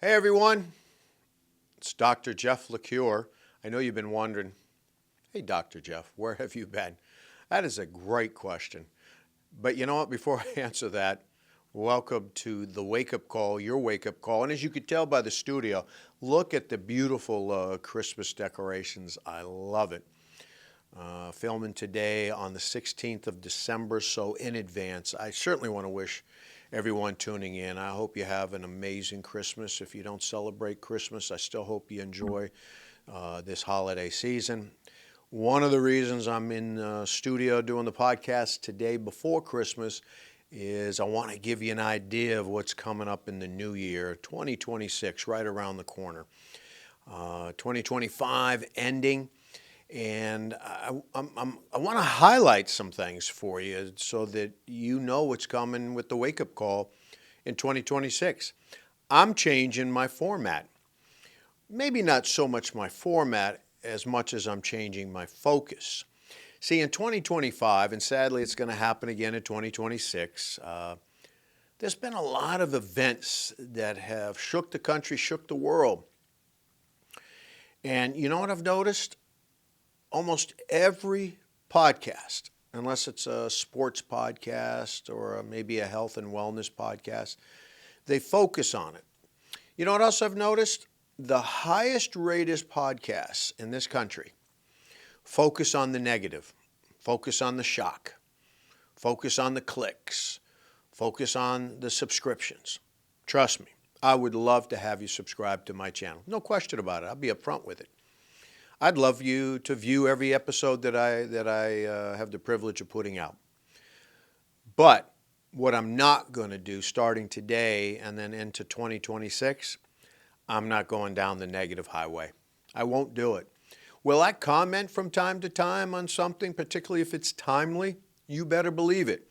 Hey everyone, it's Dr. Jeff LaCure. I know you've been wondering, hey Dr. Jeff, where have you been? That is a great question. But you know what, before I answer that, welcome to the wake-up call, your wake-up call. And as you could tell by the studio, look at the beautiful Christmas decorations. I love it. Filming today on the 16th of December, so in advance, I certainly want to wish everyone tuning in. I hope you have an amazing Christmas. If you don't celebrate Christmas, I still hope you enjoy this holiday season. One of the reasons I'm in the studio doing the podcast today before Christmas is I want to give you an idea of what's coming up in the new year, 2026, right around the corner. 2025 ending. And I want to highlight some things for you so that you know what's coming with the wake-up call in 2026. I'm changing my format. Maybe not so much my format as much as I'm changing my focus. See, in 2025, and sadly it's going to happen again in 2026, there's been a lot of events that have shook the country, shook the world. And you know what I've noticed? Almost every podcast, unless it's a sports podcast or maybe a health and wellness podcast, they focus on it. You know what else I've noticed? The highest rated podcasts in this country focus on the negative, focus on the shock, focus on the clicks, focus on the subscriptions. Trust me, I would love to have you subscribe to my channel. No question about it. I'll be upfront with it. I'd love you to view every episode that I have the privilege of putting out. But what I'm not going to do starting today and then into 2026, I'm not going down the negative highway. I won't do it. Will I comment from time to time on something, particularly if it's timely? You better believe it.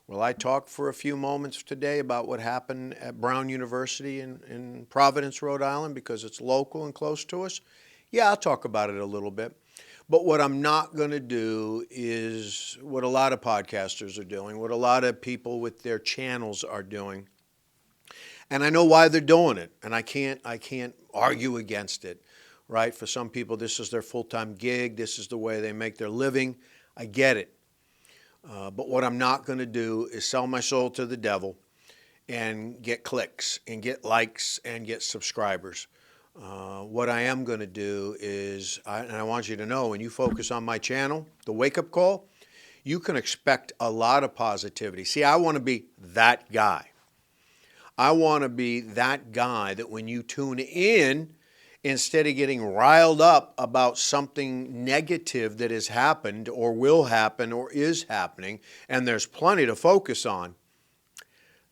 Will I talk for a few moments today about what happened at Brown University in Providence, Rhode Island, because it's local and close to us? Yeah, I'll talk about it a little bit. But what I'm not going to do is what a lot of podcasters are doing, what a lot of people with their channels are doing. And I know why they're doing it, and I can't argue against it, right? For some people, this is their full-time gig. This is the way they make their living. I get it. But what I'm not going to do is sell my soul to the devil and get clicks and get likes and get subscribers. What I am going to do is, and I want you to know, when you focus on my channel, the wake-up call, you can expect a lot of positivity. See, I want to be that guy. I want to be that guy that when you tune in, instead of getting riled up about something negative that has happened or will happen or is happening, and there's plenty to focus on,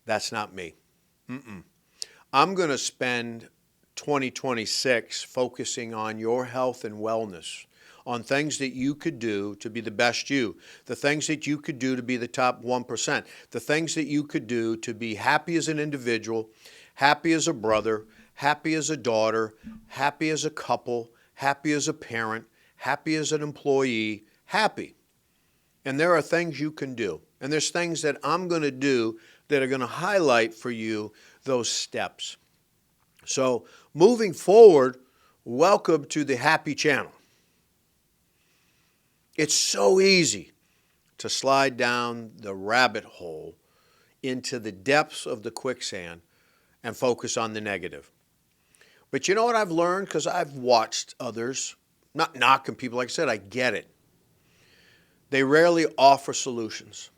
that's not me. I'm going to spend 2026 focusing on your health and wellness, on things that you could do to be the best you, the things that you could do to be the top 1%, the things that you could do to be happy as an individual, happy as a brother, happy as a daughter, happy as a couple, happy as a parent, happy as an employee, happy. And there are things you can do. And there's things that I'm going to do that are going to highlight for you those steps. So moving forward, welcome to the Happy Channel. It's so easy to slide down the rabbit hole into the depths of the quicksand and focus on the negative. But you know what I've learned? Because I've watched others, not knocking people, like I said, I get it. They rarely offer solutions.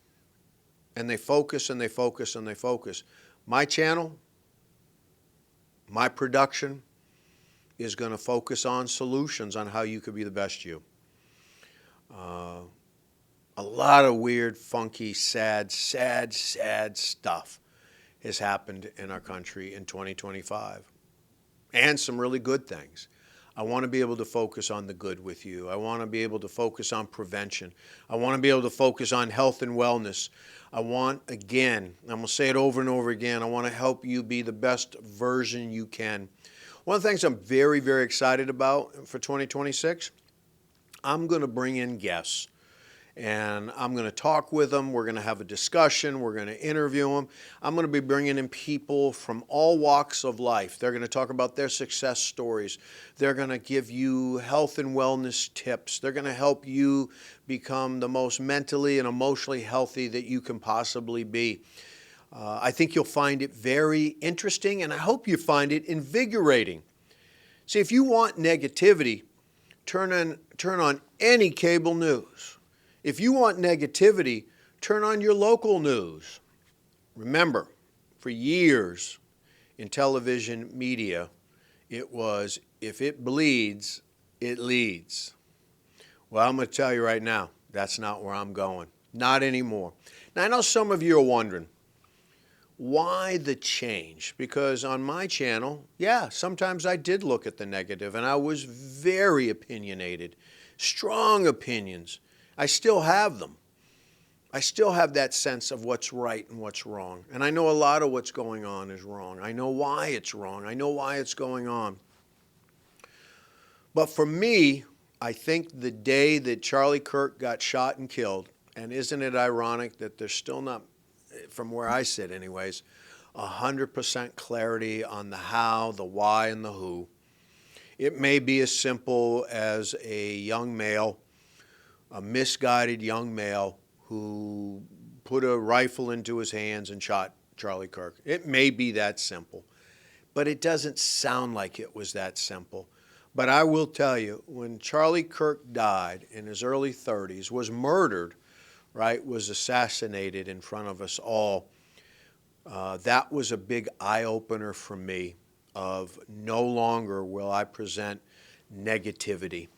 And they focus and they focus and they focus. My channel, my production is going to focus on solutions on how you could be the best you. A lot of weird, funky, sad stuff has happened in our country in 2025. And some really good things. I want to be able to focus on the good with you. I want to be able to focus on prevention. I want to be able to focus on health and wellness. I want, again, I'm going to say it over and over again, I want to help you be the best version you can. One of the things I'm very, very excited about for 2026, I'm going to bring in guests. and I'm going to talk with them. We're going to have a discussion. We're going to interview them. I'm going to be bringing in people from all walks of life. They're going to talk about their success stories. They're going to give you health and wellness tips. They're going to help you become the most mentally and emotionally healthy that you can possibly be. I think you'll find it very interesting, and I hope you find it invigorating. See, if you want negativity, turn on any cable news. If you want negativity, turn on your local news. Remember, for years in television media, it was, if it bleeds, it leads. Well, I'm going to tell you right now, that's not where I'm going. Not anymore. Now, I know some of you are wondering, why the change? Because on my channel, yeah, sometimes I did look at the negative, and I was very opinionated, strong opinions. I still have them. I still have that sense of what's right and what's wrong. And I know a lot of what's going on is wrong. I know why it's wrong. I know why it's going on. But for me, I think the day that Charlie Kirk got shot and killed, and isn't it ironic that there's still not, from where I sit anyways, 100% clarity on the how, the why, and the who. It may be as simple as a young male, a misguided young male who put a rifle into his hands and shot Charlie Kirk. It may be that simple, but it doesn't sound like it was that simple. But I will tell you, when Charlie Kirk died in his early 30s, was murdered, right, was assassinated in front of us all, that was a big eye-opener for me of no longer will I present negativity,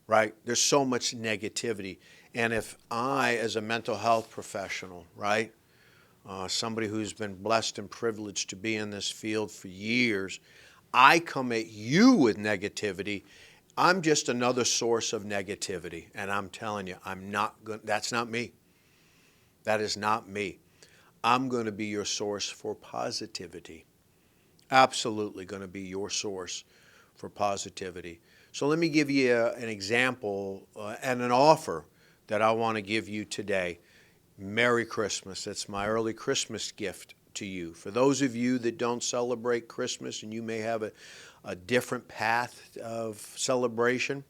right? There's so much negativity. And if I, as a mental health professional, right, somebody who's been blessed and privileged to be in this field for years, I come at you with negativity, I'm just another source of negativity. And I'm telling you, that's not me. That is not me. I'm going to be your source for positivity. Absolutely going to be your source for positivity. So let me give you an example and an offer that I want to give you today. Merry Christmas. It's my early Christmas gift to you. For those of you that don't celebrate Christmas and you may have a different path of celebration,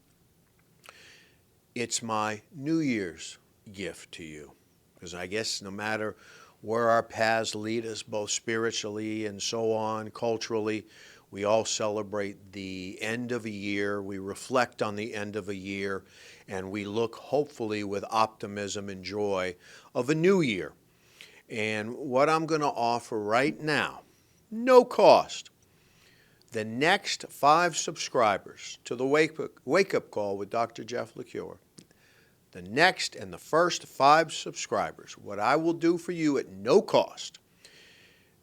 it's my New Year's gift to you. Because I guess no matter where our paths lead us, both spiritually and so on, culturally, we all celebrate the end of a year. We reflect on the end of a year, and we look hopefully with optimism and joy of a new year. And what I'm going to offer right now, no cost, the next 5 subscribers to the Wake Up Call with Dr. Jeff LaCure, the next and the first 5 subscribers, what I will do for you at no cost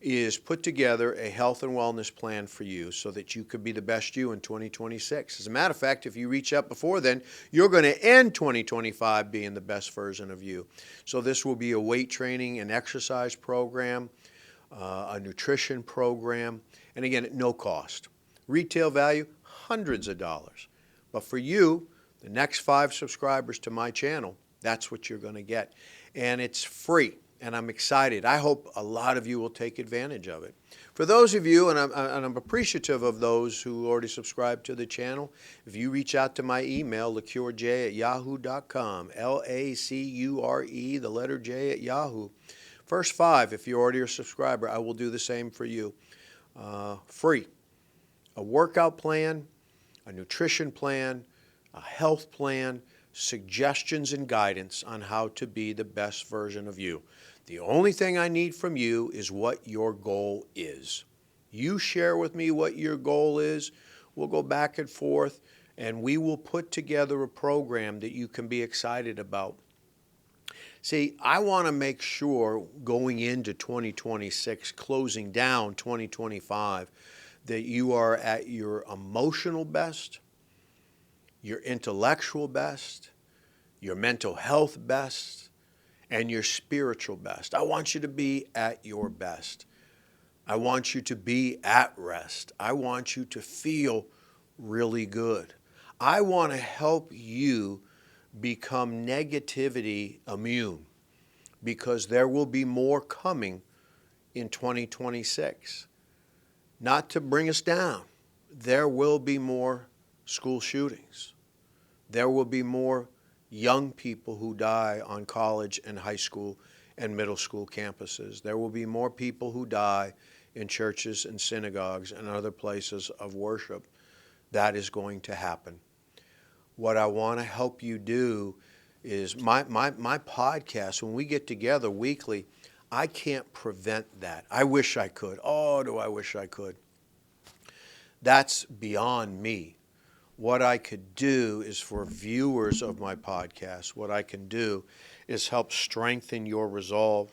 is put together a health and wellness plan for you so that you could be the best you in 2026. As a matter of fact, if you reach out before then, you're going to end 2025 being the best version of you. So this will be a weight training and exercise program, a nutrition program, and again, at no cost. Retail value, hundreds of dollars. But for you, the next 5 subscribers to my channel, that's what you're going to get. And it's free. And I'm excited. I hope a lot of you will take advantage of it. For those of you, and I'm appreciative of those who already subscribe to the channel, if you reach out to my email, lacurej@yahoo.com, LACURE, the letter J at Yahoo. First 5, if you're already a subscriber, I will do the same for you. Free. A workout plan, a nutrition plan, a health plan, suggestions and guidance on how to be the best version of you. The only thing I need from you is what your goal is. You share with me what your goal is. We'll go back and forth, and we will put together a program that you can be excited about. See, I want to make sure going into 2026, closing down 2025, that you are at your emotional best, your intellectual best, your mental health best, and your spiritual best. I want you to be at your best. I want you to be at rest. I want you to feel really good. I want to help you become negativity immune, because there will be more coming in 2026. Not to bring us down, there will be more school shootings. There will be more young people who die on college and high school and middle school campuses. There will be more people who die in churches and synagogues and other places of worship. That is going to happen. What I want to help you do is my podcast, when we get together weekly, I can't prevent that. I wish I could. Oh, do I wish I could. That's beyond me. What I could do is, for viewers of my podcast, what I can do is help strengthen your resolve,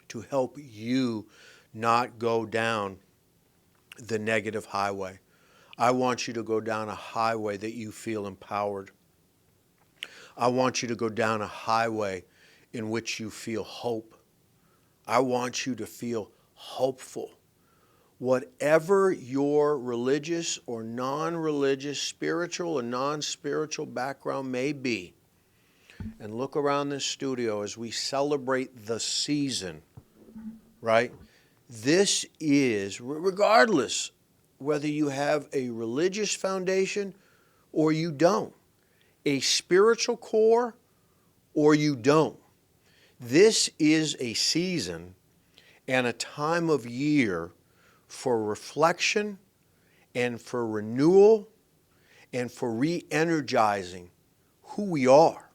to help you not go down the negative highway. I want you to go down a highway that you feel empowered. I want you to go down a highway in which you feel hope. I want you to feel hopeful. Whatever your religious or non-religious, spiritual or non-spiritual background may be, and look around this studio as we celebrate the season, right? This is, regardless whether you have a religious foundation or you don't, a spiritual core or you don't, this is a season and a time of year for reflection and for renewal and for re-energizing who we are,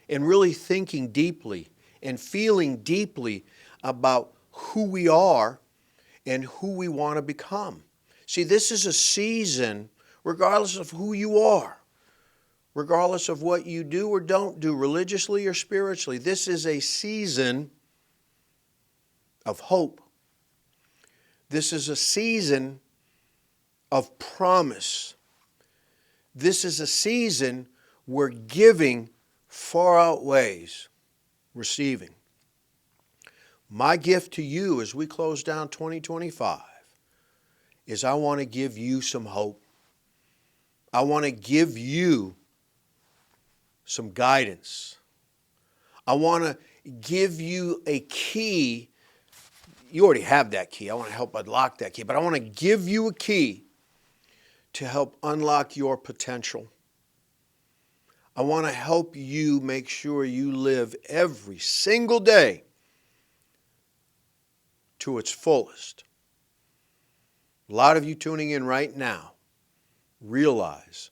and really thinking deeply and feeling deeply about who we are and who we want to become. See, this is a season, regardless of who you are, regardless of what you do or don't do, religiously or spiritually, this is a season of hope. This is a season of promise. This is a season where giving far outweighs receiving. My gift to you as we close down 2025 is I want to give you some hope. I want to give you some guidance. I want to give you a key. You already have that key. I want to help unlock that key. But I want to give you a key to help unlock your potential. I want to help you make sure you live every single day to its fullest. A lot of you tuning in right now realize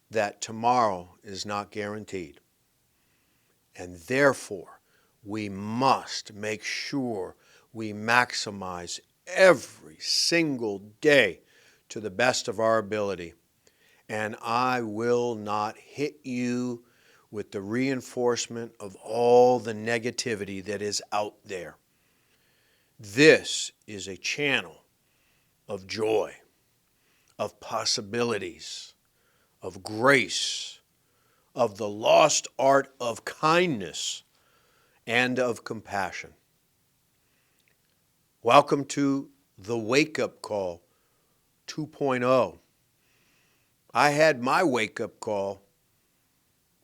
that tomorrow is not guaranteed. And therefore, we must make sure we maximize every single day to the best of our ability. And I will not hit you with the reinforcement of all the negativity that is out there. This is a channel of joy, of possibilities, of grace, of the lost art of kindness, and of compassion. Welcome to the Wake-Up Call 2.0. I had my wake-up call.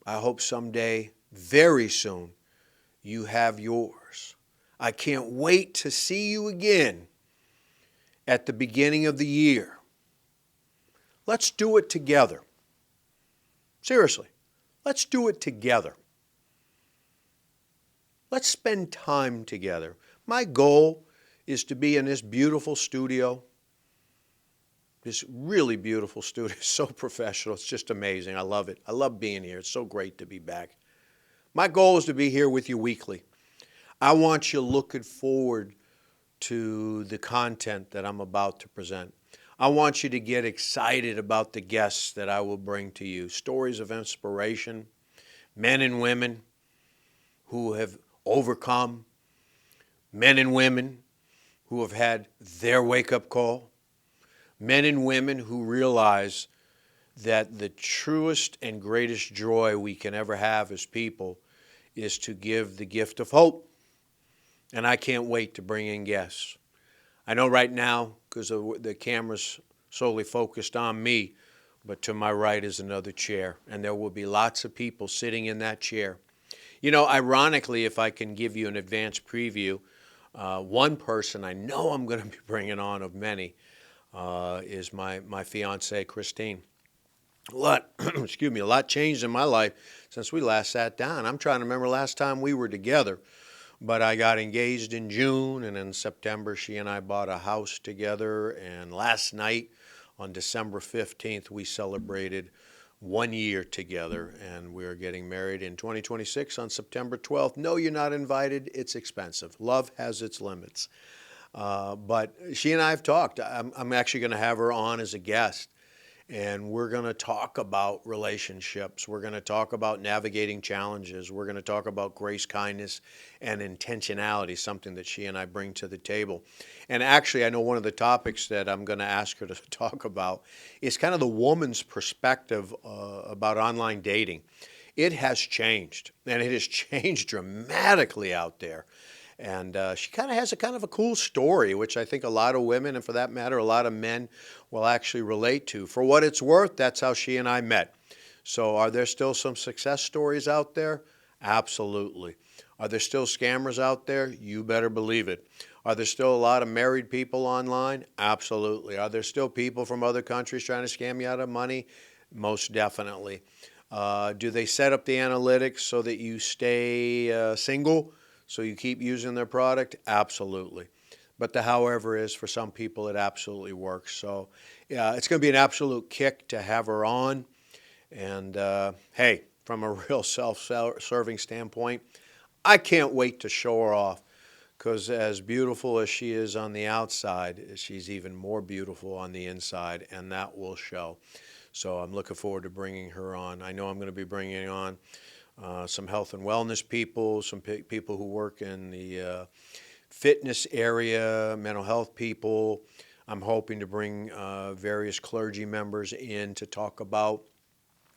I hope someday, very soon, you have yours. I can't wait to see you again at the beginning of the year. Let's do it together. Seriously, let's do it together. Let's spend time together. My goal is to be in this beautiful studio, this really beautiful studio, so professional. It's just amazing. I love it. I love being here. It's so great to be back. My goal is to be here with you weekly. I want you looking forward to the content that I'm about to present. I want you to get excited about the guests that I will bring to you. Stories of inspiration, men and women who have overcome, men and women who have had their wake-up call, men and women who realize that the truest and greatest joy we can ever have as people is to give the gift of hope. And I can't wait to bring in guests. I know right now, because the camera's solely focused on me, but to my right is another chair, and there will be lots of people sitting in that chair. You know, ironically, if I can give you an advance preview, one person I know I'm going to be bringing on of many is my fiancee, Christine. A lot, excuse me, a lot changed in my life since we last sat down. I'm trying to remember last time we were together, but I got engaged in June, and in September she and I bought a house together, and last night on December 15th we celebrated 1 year together, and we are getting married in 2026 on September 12th. No, you're not invited. It's expensive. Love has its limits. But she and I have talked. I'm actually going to have her on as a guest, and we're going to talk about relationships. We're going to talk about navigating challenges. We're going to talk about grace, kindness, and intentionality, something that she and I bring to the table. And actually, I know one of the topics that I'm going to ask her to talk about is kind of the woman's perspective about online dating. It has changed, and it has changed dramatically out there. And she kind of has a cool story, which I think a lot of women, and for that matter, a lot of men will actually relate to. For what it's worth, that's how she and I met. So are there still some success stories out there? Absolutely. Are there still scammers out there? You better believe it. Are there still a lot of married people online? Absolutely. Are there still people from other countries trying to scam you out of money? Most definitely. Do they set up the analytics so that you stay single? So you keep using their product? Absolutely. But the however is, for some people, it absolutely works. So yeah, it's going to be an absolute kick to have her on. And hey, from a real self-serving standpoint, I can't wait to show her off, because as beautiful as she is on the outside, she's even more beautiful on the inside, and that will show. So I'm looking forward to bringing her on. I know I'm going to be bringing on some health and wellness people, some people who work in the fitness area, mental health people. I'm hoping to bring various clergy members in to talk about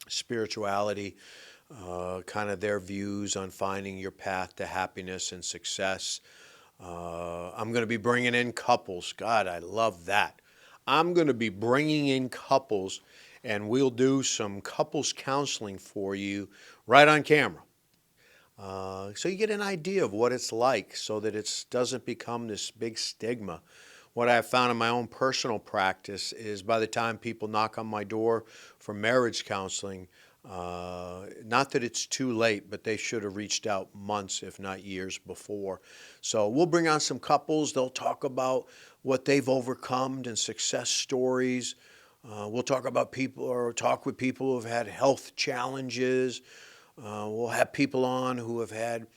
spirituality, kind of their views on finding your path to happiness and success. I'm going to be bringing in couples. God, I love that. I'm going to be bringing in couples, and we'll do some couples counseling for you right on camera. So you get an idea of what it's like, so that it doesn't become this big stigma. What I've found in my own personal practice is by the time people knock on my door for marriage counseling, not that it's too late, but they should have reached out months, if not years before. So we'll bring on some couples. They'll talk about what they've overcome and success stories. We'll talk about people, or talk with people who have had health challenges. We'll have people on who have had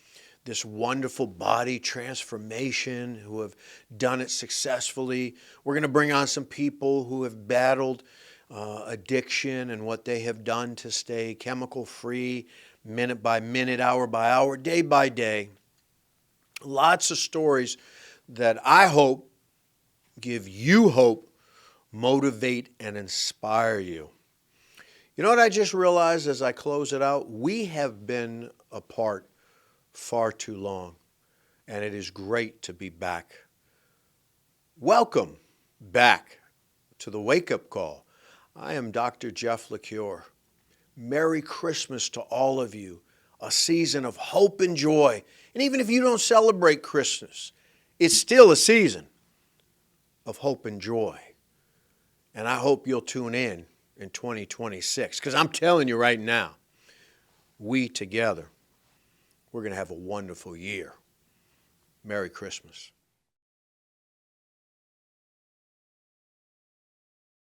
this wonderful body transformation, who have done it successfully. We're going to bring on some people who have battled addiction and what they have done to stay chemical free, minute by minute, hour by hour, day by day. Lots of stories that I hope give you hope, motivate, and inspire you. You know what I just realized as I close it out? We have been apart far too long, and it is great to be back. Welcome back to the Wake Up Call. I am Dr. Jeff LaCure. Merry Christmas to all of you, a season of hope and joy. And even if you don't celebrate Christmas, it's still a season of hope and joy. And I hope you'll tune in 2026, because I'm telling you right now, we together, we're going to have a wonderful year. Merry Christmas.